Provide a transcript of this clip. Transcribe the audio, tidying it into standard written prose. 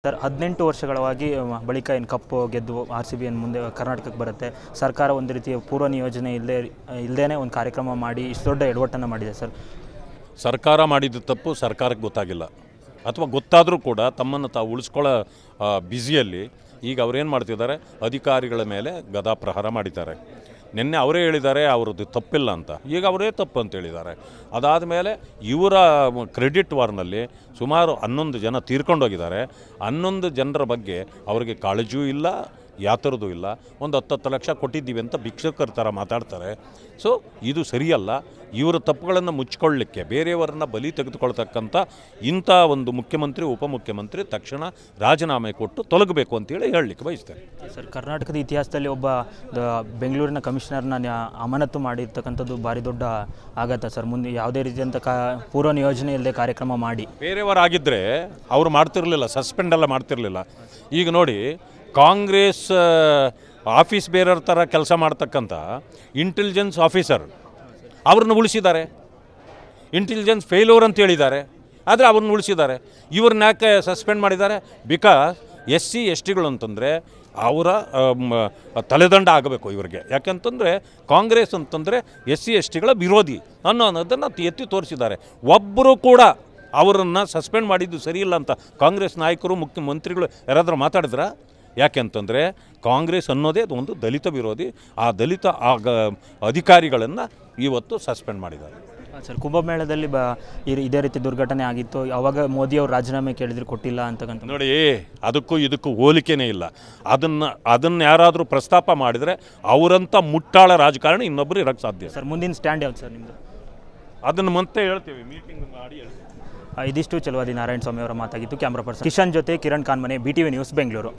Sir 18 ವರ್ಷಗಳವಾಗಿ ಬಳಿಕ ಏನು ಕಪ್ಪು ಗೆದ್ದು RCB ಏನು ಮುಂದೆ ಕರ್ನಾಟಕಕ್ಕೆ ಬರುತ್ತೆ. ಸರ್ಕಾರ ಒಂದು ರೀತಿಯ ಪೂರ್ವ ನಿಯೋಜನೆ ಇಲ್ಲದೇನೆ ಒಂದು ಕಾರ್ಯಕ್ರಮ ಮಾಡಿ ಇಷ್ಟು ದೊಡ್ಡ ಎಡವಟ್ಟನ್ನು ಮಾಡಿದೆ ಸರ್. ಸರ್ಕಾರ ಮಾಡಿದ ತಪ್ಪು ಸರ್ಕಾರಕ್ಕೆ ಗೊತ್ತಾಗಿಲ್ಲ, ಅಥವಾ ಗೊತ್ತಾದರೂ ಕೂಡ ತಮ್ಮನ್ನು ತಾವು ಉಳಿಸ್ಕೊಳ್ಳೋ ಬ್ಯುಸಿಯಲ್ಲಿ ಈಗ ಅವರೇನು ಮಾಡ್ತಿದ್ದಾರೆ, ಅಧಿಕಾರಿಗಳ ಮೇಲೆ ಗದಾ ಪ್ರಹಾರ ಮಾಡಿದ್ದಾರೆ. ನಿನ್ನೆ ಅವರೇ ಹೇಳಿದ್ದಾರೆ ಅವರದ್ದು ತಪ್ಪಿಲ್ಲ ಅಂತ, ಈಗ ಅವರೇ ತಪ್ಪು ಅಂತ ಹೇಳಿದ್ದಾರೆ. ಅದಾದ ಮೇಲೆ ಇವರ ಕ್ರೆಡಿಟ್ ವಾರ್ನಲ್ಲಿ ಸುಮಾರು 11 ಜನ ತೀರ್ಕೊಂಡೋಗಿದ್ದಾರೆ. 11 ಜನರ ಬಗ್ಗೆ ಅವರಿಗೆ ಕಾಳಜಿಯೂ ಇಲ್ಲ, ಯಾತರದೂ ಇಲ್ಲ. ಒಂದು 10 ಲಕ್ಷ ಕೊಟ್ಟಿದ್ದೀವಿ ಅಂತ ಭಿಕ್ಷುಕರ ಥರ ಮಾತಾಡ್ತಾರೆ. ಸೊ ಇದು ಸರಿಯಲ್ಲ. ಇವರ ತಪ್ಪುಗಳನ್ನು ಮುಚ್ಚಿಕೊಳ್ಳಲಿಕ್ಕೆ ಬೇರೆಯವರನ್ನ ಬಲಿ ತೆಗೆದುಕೊಳ್ತಕ್ಕಂಥ ಇಂಥ ಒಂದು ಮುಖ್ಯಮಂತ್ರಿ ಉಪಮುಖ್ಯಮಂತ್ರಿ ತಕ್ಷಣ ರಾಜೀನಾಮೆ ಕೊಟ್ಟು ತೊಲಗಬೇಕು ಅಂತೇಳಿ ಹೇಳಲಿಕ್ಕೆ ಬಯಸ್ತೇನೆ. ಸರ್, ಕರ್ನಾಟಕದ ಇತಿಹಾಸದಲ್ಲಿ ಒಬ್ಬ ಬೆಂಗಳೂರಿನ ಕಮಿಷನರ್ನ ಅಮಾನತು ಮಾಡಿರ್ತಕ್ಕಂಥದ್ದು ಭಾರಿ ದೊಡ್ಡ ಆಘಾತ ಸರ್. ಮುಂದೆ ಯಾವುದೇ ರೀತಿಯಂಥ ಪೂರ್ವ ನಿಯೋಜನೆ ಇಲ್ಲದೆ ಕಾರ್ಯಕ್ರಮ ಮಾಡಿ ಬೇರೆಯವರಾಗಿದ್ದರೆ ಅವರು ಮಾಡ್ತಿರಲಿಲ್ಲ, ಸಸ್ಪೆಂಡ್ ಎಲ್ಲ ಮಾಡ್ತಿರಲಿಲ್ಲ. ಈಗ ನೋಡಿ, ಕಾಂಗ್ರೆಸ್ ಆಫೀಸ್ ಬೇರೆಯವ್ರ ಥರ ಕೆಲಸ ಮಾಡ್ತಕ್ಕಂಥ ಇಂಟೆಲಿಜೆನ್ಸ್ ಆಫೀಸರ್ ಅವ್ರನ್ನ ಉಳಿಸಿದ್ದಾರೆ. ಇಂಟೆಲಿಜೆನ್ಸ್ ಫೇಲ್ಯೂರ್ ಅಂತ ಹೇಳಿದ್ದಾರೆ, ಆದರೆ ಅವ್ರನ್ನ ಉಳಿಸಿದ್ದಾರೆ. ಇವ್ರನ್ನ ಯಾಕೆ ಸಸ್ಪೆಂಡ್ ಮಾಡಿದ್ದಾರೆ? ಬಿಕಾಸ್ SC STಗಳು ಅಂತಂದರೆ ಅವರ ತಲೆದಂಡ ಆಗಬೇಕು ಇವರಿಗೆ. ಯಾಕೆಂತಂದರೆ ಕಾಂಗ್ರೆಸ್ ಅಂತಂದರೆ SC STಗಳ ವಿರೋಧಿ ಅನ್ನೋದನ್ನು ಎತ್ತಿ ತೋರಿಸಿದ್ದಾರೆ. ಒಬ್ಬರು ಕೂಡ ಅವರನ್ನು ಸಸ್ಪೆಂಡ್ ಮಾಡಿದ್ದು ಸರಿಯಿಲ್ಲ ಅಂತ ಕಾಂಗ್ರೆಸ್ ನಾಯಕರು ಮುಖ್ಯಮಂತ್ರಿಗಳು ಯಾರಾದರೂ ಮಾತಾಡಿದ್ರ? ಯಾಕೆಂತಂದರೆ ಕಾಂಗ್ರೆಸ್ ಅನ್ನೋದೇ ಒಂದು ದಲಿತ ವಿರೋಧಿ. ಆ ದಲಿತ ಅಧಿಕಾರಿಗಳನ್ನು ಇವತ್ತು ಸಸ್ಪೆಂಡ್ ಮಾಡಿದ್ದಾರೆ. ಸರ್, ಕುಂಭಮೇಳದಲ್ಲಿ ಇದೇ ರೀತಿ ದುರ್ಘಟನೆ ಆಗಿತ್ತು. ಆವಾಗ ಮೋದಿಯವರು ರಾಜೀನಾಮೆ ಕೇಳಿದ್ರು, ಕೊಟ್ಟಿಲ್ಲ ಅಂತಕ್ಕಂಥ. ನೋಡಿ, ಅದಕ್ಕೂ ಇದಕ್ಕೂ ಹೋಲಿಕೆನೇ ಇಲ್ಲ. ಅದನ್ನು ಯಾರಾದರೂ ಪ್ರಸ್ತಾಪ ಮಾಡಿದರೆ ಅವರಂಥ ಮುಟ್ಟಾಳ ರಾಜಕಾರಣ ಇನ್ನೊಬ್ಬರು ಇರೋಕ್ಕೆ ಸಾಧ್ಯ. ಸರ್, ಮುಂದಿನ ಸ್ಟ್ಯಾಂಡ್ ಯಾವ್ದು ಸರ್ ನಿಮ್ಮದು? ಅದನ್ನು ಮತ್ತೆ ಹೇಳ್ತೀವಿ, ಮೀಟಿಂಗ್ ಮಾಡಿ ಹೇಳ್ತೀವಿ. ಇದಿಷ್ಟು ಚಲವಾದಿ ನಾರಾಯಣ ಸ್ವಾಮಿ ಅವರ ಮಾತಾಗಿತ್ತು. ಕ್ಯಾಮ್ರಾ ಪರ್ಸನ್ ಕಿಶನ್ ಜೊತೆ ಕಿರಣ್ ಕಾನ್ಮನೆ, BTV ನ್ಯೂಸ್, ಬೆಂಗಳೂರು.